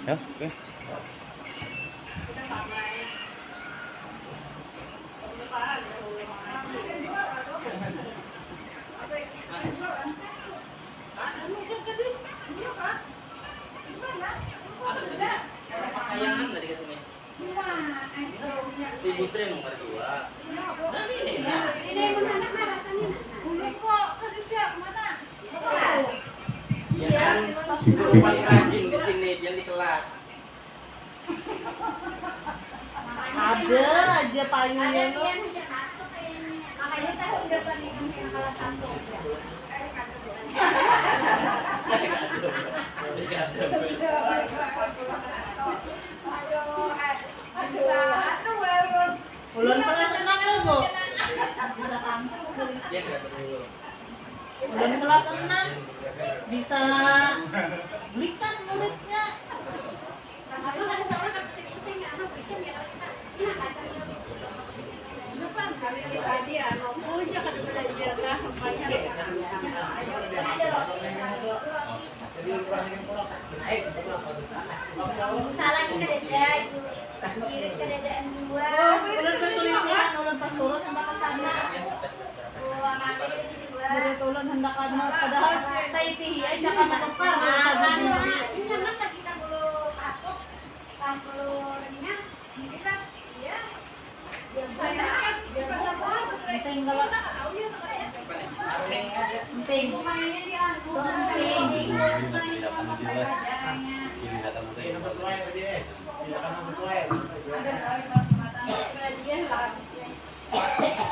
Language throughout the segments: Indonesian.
Ya, oke. Pasayangan dari kesini. Ibu Tri nomor 2. Ya kan, paling rajin di sini, yang di kelas. Ada aja payungnya tuh. Makanya saya udah paling kelas 1. Ulun kelas 6 loh, Bu. Dia tidak perlu. Ulun kelas 6 bisa belikan muridnya. Salah kita dada itu, iris ke dadaan dua. Ulun kesulitan, ulun pas turun sampai ke sana. Oh, anak itu dua. Murid ulun hendak karena padahal saya tihi aja karena tukar. Ini nyaman lagi kan belum kapok, kan belum renyah, ini kan, ya. Penting kalau penting.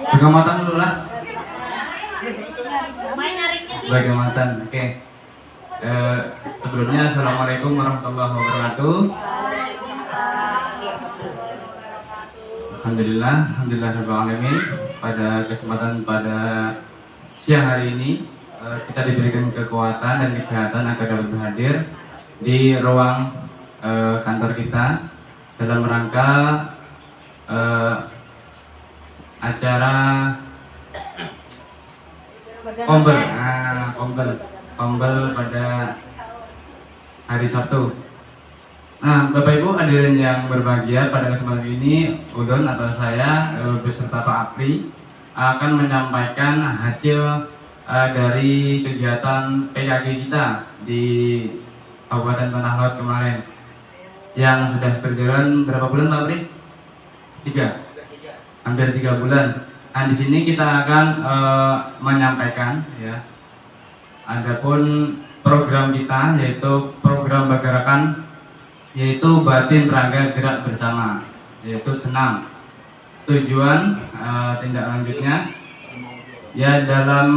Pengamatan dulu lah. Main naringnya gitu. Pengamatan. Oke. Sebelumnya assalamualaikum warahmatullahi wabarakatuh. Alhamdulillah rabbil alamin. Pada kesempatan pada siang hari ini kita diberikan kekuatan dan kesehatan agar dapat berhadir di ruang kantor kita dalam rangka acara Kombel pada hari Sabtu. Nah, Bapak Ibu hadirin yang berbahagia, pada kesempatan ini Udon atau saya beserta Pak Apri akan menyampaikan hasil dari kegiatan PKG kita di Kabupaten Tanah Lot kemarin yang sudah berjalan berapa bulan Pak Apri? 3, hampir 3 bulan. Nah, di sini kita akan menyampaikan ya. Adapun program kita yaitu program Bagarakan, yaitu batin raga gerak bersama, yaitu senam. Tujuan tindak lanjutnya ya, dalam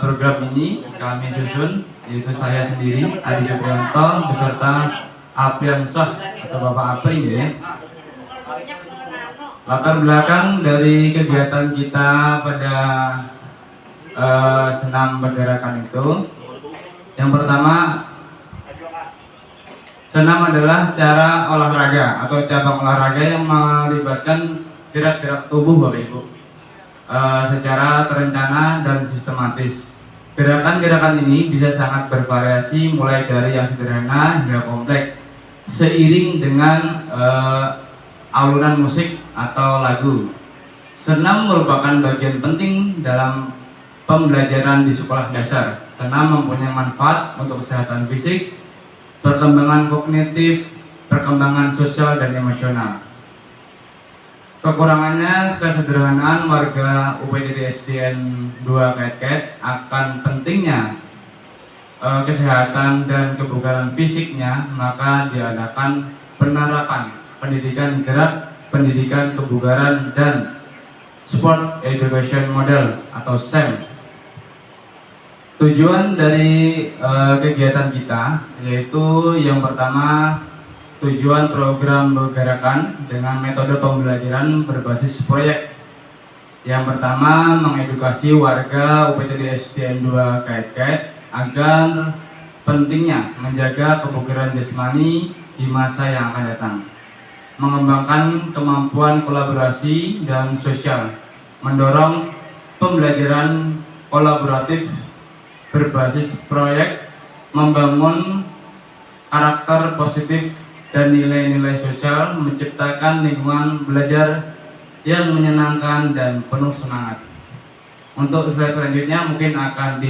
program ini kami susun, yaitu saya sendiri Adi Suprianto beserta Apriansyah atau Bapak Apri ya. Latar belakang dari kegiatan kita pada senam Bagarakan itu, yang pertama, senam adalah cara olahraga atau cabang olahraga yang melibatkan gerak-gerak tubuh Bapak Ibu secara terencana dan sistematis. Gerakan-gerakan ini bisa sangat bervariasi mulai dari yang sederhana hingga kompleks seiring dengan alunan musik atau lagu. Senam merupakan bagian penting dalam pembelajaran di sekolah dasar. Senam mempunyai manfaat untuk kesehatan fisik, perkembangan kognitif, perkembangan sosial dan emosional. Kekurangannya, kesederhanaan warga UPTD SDN 2 Ket akan pentingnya kesehatan dan kebugaran fisiknya, maka diadakan penerapan pendidikan gerak, pendidikan kebugaran dan Sport Education Model atau SEM. Tujuan dari kegiatan kita yaitu yang pertama, tujuan program Bagarakan dengan metode pembelajaran berbasis proyek. Yang pertama, mengedukasi warga UPTD SDN 2 Ket agar pentingnya menjaga kebugaran jasmani di masa yang akan datang. Mengembangkan kemampuan kolaborasi dan sosial, mendorong pembelajaran kolaboratif berbasis proyek, membangun karakter positif dan nilai-nilai sosial, menciptakan lingkungan belajar yang menyenangkan dan penuh semangat. Untuk slide selanjutnya mungkin akan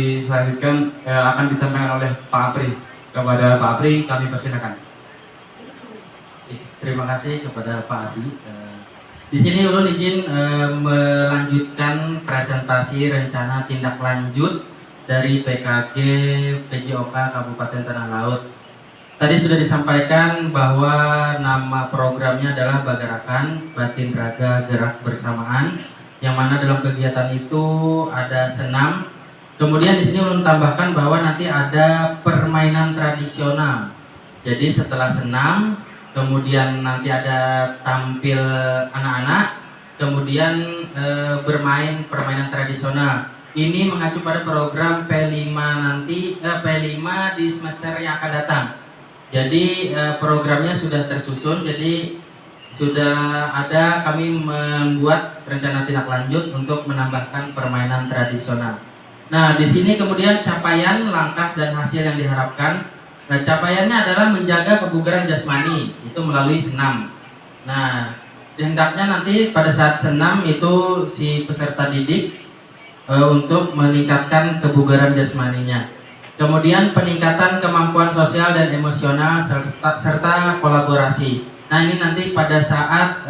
akan disampaikan oleh Pak Apri. Kepada Pak Apri kami persilakan. Terima kasih kepada Pak Adi. Di sini ulun izin melanjutkan presentasi rencana tindak lanjut dari PKG PJOK Kabupaten Tanah Laut. Tadi sudah disampaikan bahwa nama programnya adalah Bagarakan Batin Raga Gerak Bersamaan, yang mana dalam kegiatan itu ada senam. Kemudian di sini ulun tambahkan bahwa nanti ada permainan tradisional. Jadi setelah senam, kemudian nanti ada tampil anak-anak, kemudian bermain permainan tradisional. Ini mengacu pada program P5 P5 di semester yang akan datang. Jadi programnya sudah tersusun, jadi sudah ada, kami membuat rencana tindak lanjut untuk menambahkan permainan tradisional. Nah, di sini kemudian capaian, langkah dan hasil yang diharapkan. Nah, capaiannya adalah menjaga kebugaran jasmani, itu melalui senam. Nah, hendaknya nanti pada saat senam itu si peserta didik untuk meningkatkan kebugaran jasmaninya. Kemudian peningkatan kemampuan sosial dan emosional serta kolaborasi. Nah, ini nanti pada saat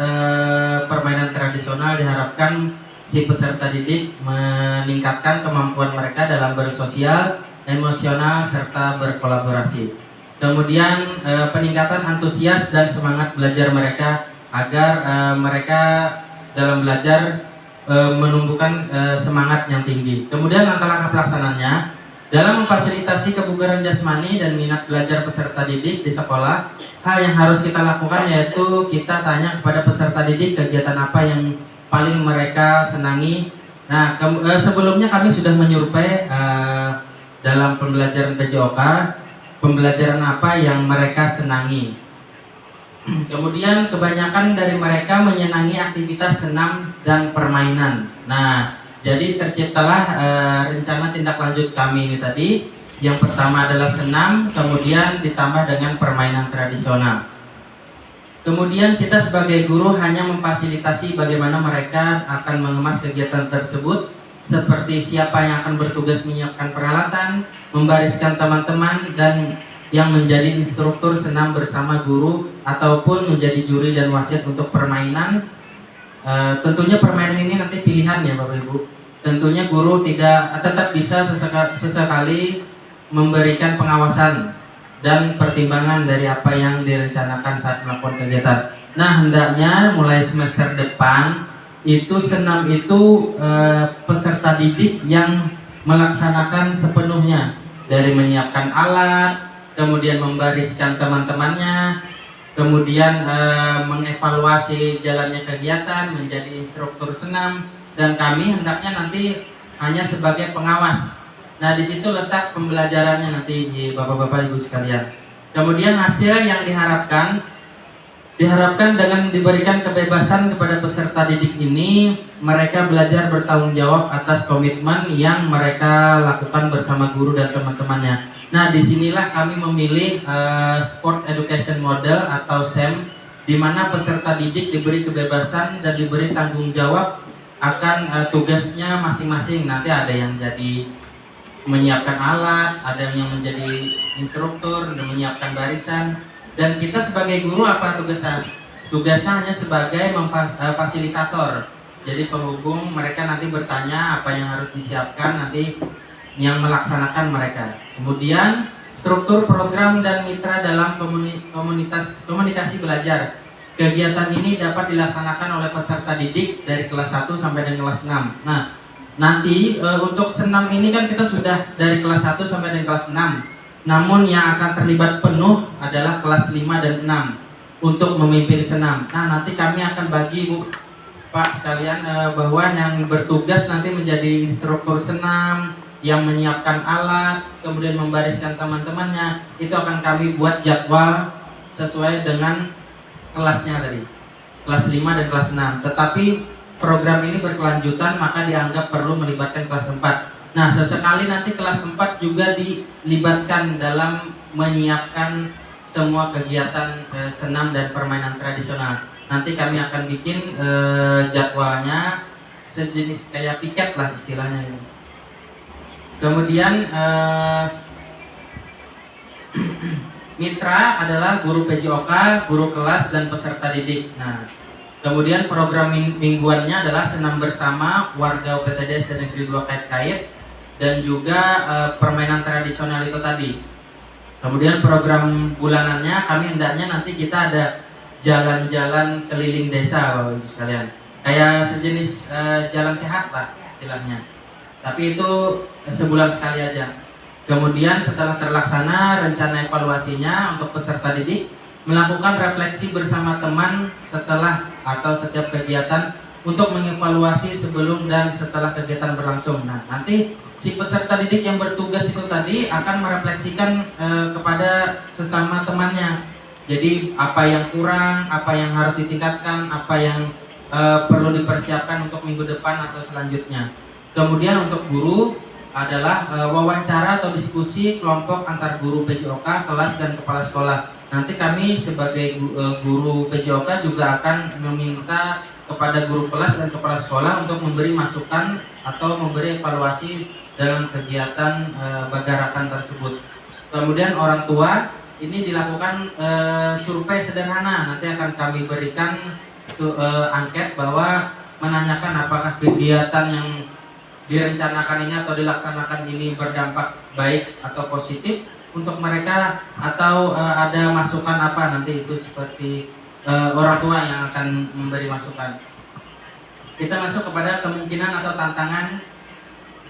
permainan tradisional diharapkan si peserta didik meningkatkan kemampuan mereka dalam bersosial, emosional, serta berkolaborasi. Kemudian peningkatan antusias dan semangat belajar mereka agar mereka dalam belajar menumbuhkan semangat yang tinggi. Kemudian langkah-langkah pelaksanaannya dalam memfasilitasi kebugaran jasmani dan minat belajar peserta didik di sekolah. Hal yang harus kita lakukan yaitu kita tanya kepada peserta didik kegiatan apa yang paling mereka senangi. Nah, sebelumnya kami sudah menyurvei dalam pembelajaran PJOK, pembelajaran apa yang mereka senangi. Kemudian kebanyakan dari mereka menyenangi aktivitas senam dan permainan. Nah, jadi terciptalah rencana tindak lanjut kami ini tadi. Yang pertama adalah senam, kemudian ditambah dengan permainan tradisional. Kemudian kita sebagai guru hanya memfasilitasi bagaimana mereka akan mengemas kegiatan tersebut, seperti siapa yang akan bertugas menyiapkan peralatan, membariskan teman-teman, dan yang menjadi instruktur senam bersama guru ataupun menjadi juri dan wasit untuk permainan. Tentunya permainan ini nanti pilihan ya Bapak Ibu. Tentunya guru tetap bisa sesekali memberikan pengawasan dan pertimbangan dari apa yang direncanakan saat melakukan kegiatan. Nah, hendaknya mulai semester depan itu senam itu peserta didik yang melaksanakan sepenuhnya, dari menyiapkan alat, kemudian membariskan teman-temannya, kemudian mengevaluasi jalannya kegiatan, menjadi instruktur senam, dan kami hendaknya nanti hanya sebagai pengawas. Nah, di situ letak pembelajarannya nanti di Bapak-bapak Ibu sekalian. Kemudian hasil yang diharapkan dengan diberikan kebebasan kepada peserta didik ini, mereka belajar bertanggung jawab atas komitmen yang mereka lakukan bersama guru dan teman-temannya. Nah, disinilah kami memilih Sport Education Model atau SEM, di mana peserta didik diberi kebebasan dan diberi tanggung jawab akan tugasnya masing-masing. Nanti ada yang jadi menyiapkan alat, ada yang menjadi instruktur dan menyiapkan barisan. Dan kita sebagai guru apa tugasnya? Tugasnya hanya sebagai fasilitator. Jadi penghubung, mereka nanti bertanya apa yang harus disiapkan, nanti yang melaksanakan mereka. Kemudian struktur program dan mitra dalam komunikasi belajar. Kegiatan ini dapat dilaksanakan oleh peserta didik dari kelas 1 sampai dengan kelas 6. Nah, nanti untuk senam ini kan kita sudah dari kelas 1 sampai dengan kelas 6. Namun yang akan terlibat penuh adalah kelas 5 dan 6 untuk memimpin senam. Nah, nanti kami akan bagi Bu Pak sekalian bahwa yang bertugas nanti menjadi instruktur senam, yang menyiapkan alat, kemudian membariskan teman-temannya, itu akan kami buat jadwal sesuai dengan kelasnya tadi, kelas 5 dan kelas 6. Tetapi program ini berkelanjutan, maka dianggap perlu melibatkan kelas 4. Nah, sesekali nanti kelas 4 juga dilibatkan dalam menyiapkan semua kegiatan senam dan permainan tradisional. Nanti kami akan bikin jadwalnya sejenis kayak piket lah istilahnya. Kemudian mitra adalah guru PJOK, guru kelas dan peserta didik. Nah, kemudian program mingguannya adalah senam bersama warga UPTDS dan Negeri 2 kait-kait dan juga permainan tradisional itu tadi. Kemudian program bulanannya kami hendaknya nanti kita ada jalan-jalan keliling desa Bapak Ibu sekalian. Kayak sejenis jalan sehat lah istilahnya. Tapi itu sebulan sekali aja. Kemudian setelah terlaksana rencana evaluasinya untuk peserta didik melakukan refleksi bersama teman setelah atau setiap kegiatan untuk mengevaluasi sebelum dan setelah kegiatan berlangsung. Nah, nanti si peserta didik yang bertugas itu tadi akan merefleksikan kepada sesama temannya. Jadi apa yang kurang, apa yang harus ditingkatkan, apa yang perlu dipersiapkan untuk minggu depan atau selanjutnya. Kemudian untuk guru adalah wawancara atau diskusi kelompok antar guru PJOK, kelas dan kepala sekolah. Nanti kami sebagai guru PJOK juga akan meminta kepada guru kelas dan kepala sekolah untuk memberi masukan atau memberi evaluasi dalam kegiatan bagarakan tersebut. Kemudian orang tua ini dilakukan survei sederhana. Nanti akan kami berikan angket bahwa menanyakan apakah kegiatan yang direncanakan ini atau dilaksanakan ini berdampak baik atau positif untuk mereka atau ada masukan apa nanti itu seperti orang tua yang akan memberi masukan. Kita masuk kepada kemungkinan atau tantangan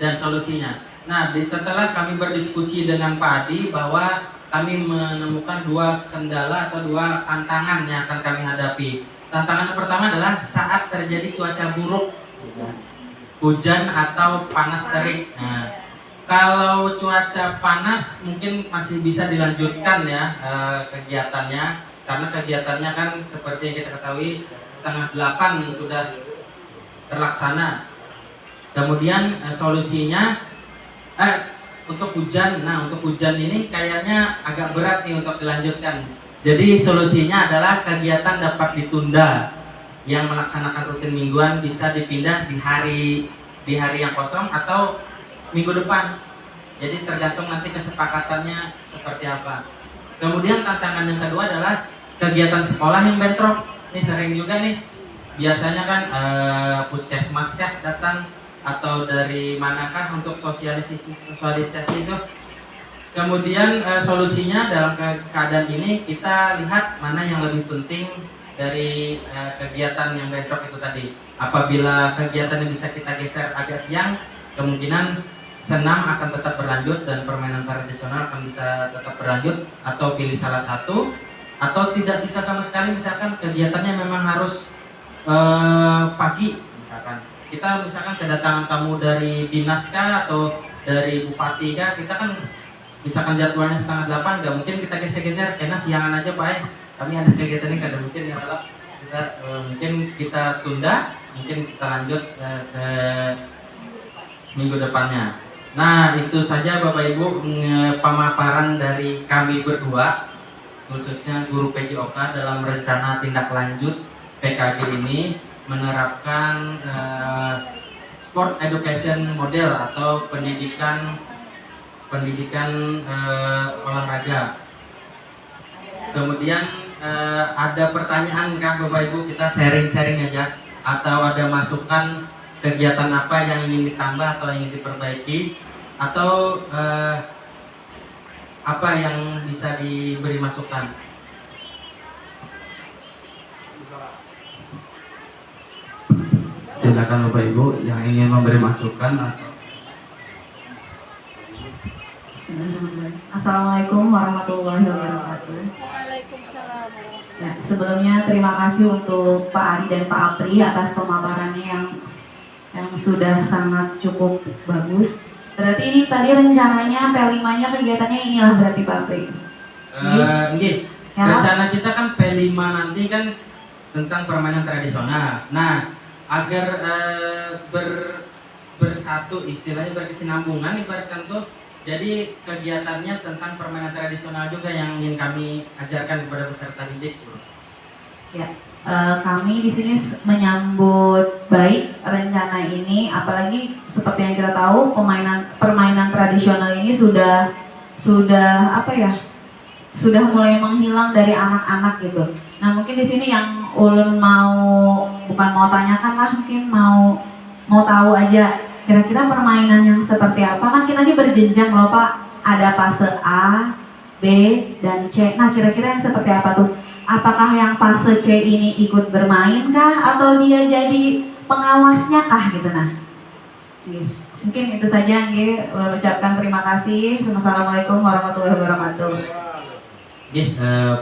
dan solusinya. Nah, setelah kami berdiskusi dengan Pak Adi bahwa kami menemukan dua kendala atau dua tantangan yang akan kami hadapi. Tantangan yang pertama adalah saat terjadi cuaca buruk, hujan atau panas terik. Nah, kalau cuaca panas mungkin masih bisa dilanjutkan ya kegiatannya, karena kegiatannya kan seperti yang kita ketahui 7:30 sudah terlaksana. Kemudian solusinya untuk hujan. Nah, untuk hujan ini kayaknya agak berat nih untuk dilanjutkan. Jadi solusinya adalah kegiatan dapat ditunda. Yang melaksanakan rutin mingguan bisa dipindah di hari yang kosong atau minggu depan. Jadi tergantung nanti kesepakatannya seperti apa. Kemudian tantangan yang kedua adalah kegiatan sekolah yang bentrok. Ini sering juga nih. Biasanya kan puskesmas kah datang atau dari manakah untuk sosialisasi itu. Kemudian solusinya dalam keadaan ini kita lihat mana yang lebih penting dari kegiatan yang bentrok itu tadi. Apabila kegiatan yang bisa kita geser agak siang, kemungkinan senam akan tetap berlanjut dan permainan tradisional akan bisa tetap berlanjut, atau pilih salah satu, atau tidak bisa sama sekali misalkan kegiatannya memang harus pagi misalkan. Kita misalkan kedatangan tamu dari dinas kah atau dari bupati kah, kita kan misalkan jadwalnya 7:30, nggak mungkin kita geser-geser karena siangan aja Pak kami ada kegiatan ini, kada mungkin ya kalau kita mungkin kita tunda, mungkin kita lanjut ke minggu depannya. Nah, itu saja Bapak Ibu pemaparan dari kami berdua, khususnya guru PJOK dalam rencana tindak lanjut PKG ini menerapkan sport education model atau pendidikan olahraga. Kemudian ada pertanyaan kah Bapak Ibu, kita sharing-sharing aja, atau ada masukan kegiatan apa yang ingin ditambah atau ingin diperbaiki, atau apa yang bisa diberi masukan. Silakan Bapak Ibu yang ingin memberi masukan atau. Assalamualaikum warahmatullahi wabarakatuh. Waalaikumsalam. Ya, sebelumnya terima kasih untuk Pak Ari dan Pak Apri atas pemaparannya yang sudah sangat cukup bagus. Berarti ini tadi rencananya P5-nya kegiatannya inilah berarti Pak Apri. Ini Ya. rencana kita kan P5 nanti kan tentang permainan tradisional. Nah, agar bersatu istilahnya berkesinambungan, ibaratkan tuh Jadi kegiatannya tentang permainan tradisional juga yang ingin kami ajarkan kepada peserta didik, Bu. Ya, kami di sini menyambut baik rencana ini, apalagi seperti yang kita tahu permainan tradisional ini sudah apa ya? Sudah mulai menghilang dari anak-anak gitu. Nah, mungkin di sini yang Ulun bukan mau tanyakan lah, mungkin mau tahu aja kira-kira permainan yang seperti apa. Kan kita ini berjenjang loh Pak, ada fase A, B, dan C. Nah, kira-kira yang seperti apa tuh? Apakah yang fase C ini ikut bermain kah atau dia jadi pengawasnya kah gitu nah? Mungkin itu saja nggih, ulun ucapkan terima kasih. Assalamualaikum warahmatullahi wabarakatuh.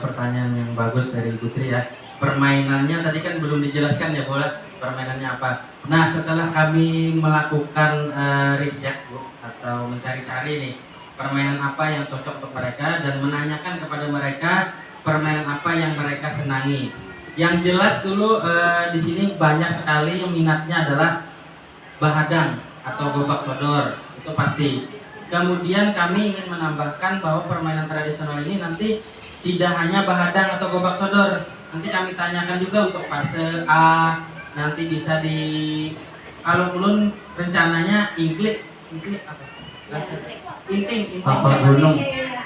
Pertanyaan yang bagus dari Putri ya. Permainannya tadi kan belum dijelaskan ya, boleh permainannya apa. Nah, setelah kami melakukan riset Bu, atau mencari-cari nih permainan apa yang cocok untuk mereka dan menanyakan kepada mereka permainan apa yang mereka senangi. Yang jelas dulu di sini banyak sekali yang minatnya adalah bahadang atau gobak sodor, itu pasti. Kemudian kami ingin menambahkan bahwa permainan tradisional ini nanti tidak hanya bahadang atau gobak sodor. Nanti kami tanyakan juga untuk fase A, nanti bisa kalau ulun rencananya ingklik apa? Inting Tapak gunung.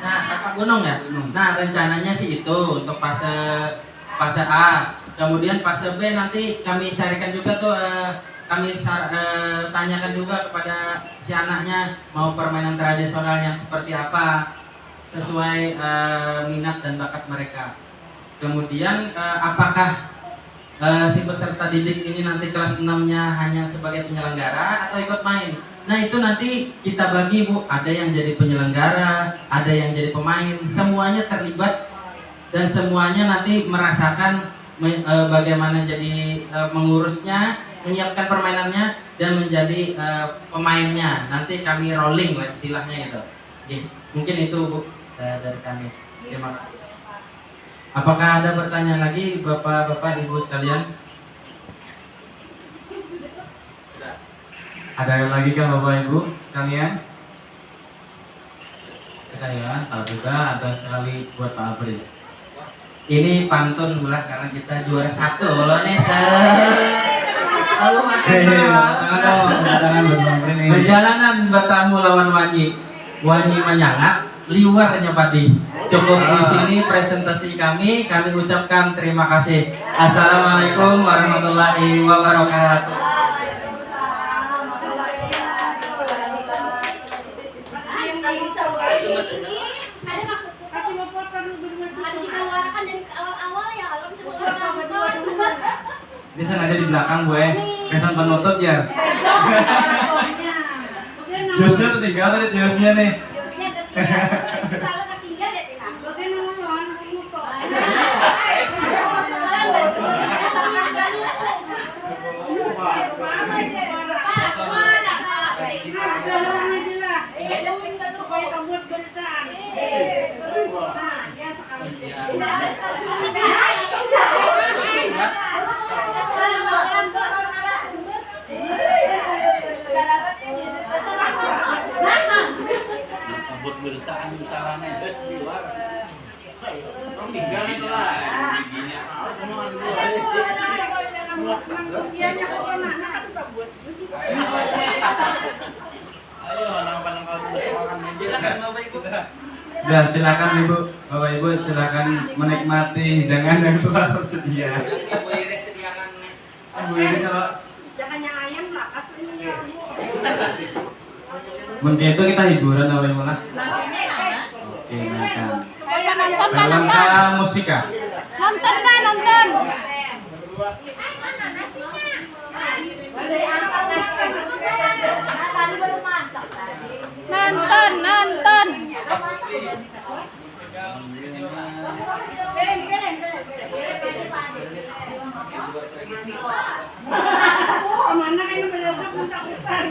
Nah, tapak gunung ya. Nah, rencananya sih itu untuk fase A. Kemudian fase B nanti kami carikan juga tuh kami tanyakan juga kepada si anaknya mau permainan tradisional yang seperti apa sesuai minat dan bakat mereka. Kemudian apakah si peserta didik ini nanti kelas 6-nya hanya sebagai penyelenggara atau ikut main? Nah, itu nanti kita bagi Bu, ada yang jadi penyelenggara, ada yang jadi pemain, semuanya terlibat dan semuanya nanti merasakan bagaimana jadi mengurusnya, menyiapkan permainannya dan menjadi pemainnya. Nanti kami rolling lah istilahnya gitu. Oke, mungkin itu Bu dari kami. Terima kasih. Apakah ada pertanyaan lagi Bapak-bapak Ibu sekalian? Ada lagi kah Bapak Ibu sekalian? Kita ya, tahu juga ada sekali buat Pak Abri. Ini pantun pula karena kita juara 1 loh nih. Lalu makan perjalanan bertamu lawan Wanyi. Wanyi menyangat, liwarnya padi. Cukup di sini presentasi kami ucapkan terima kasih. Assalamualaikum warahmatullahi wabarakatuh. Ini sengaja di belakang gue, kesan penutup ya. Josnya tertinggal tadi Josnya nih. Salah tertinggal ya Tina. Buat beritaan misalnya di luar. Tinggal itu lah. Giginya semua di luar. Usianya kok mana kan tak buat musik. Ayo nang kau makan Silakan Bapak Ibu. Ya, silakan Ibu, Bapak Ibu silakan menikmati hidangan yang telah tersedia. Ibu Iris sediakan. Ibu ini kalau Jangan yang ayam lah, aslinya yang mungkin itu kita hiburan Bapak Ibu lah. Nasinya mana? Oke, makan. Ayo nonton kan Film nonton. musika. Nonton kan nonton. Nonton, nonton. Kemana ini berasa mencakupan?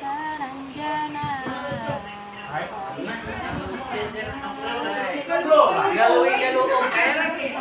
Saranjana. Galuin lagi.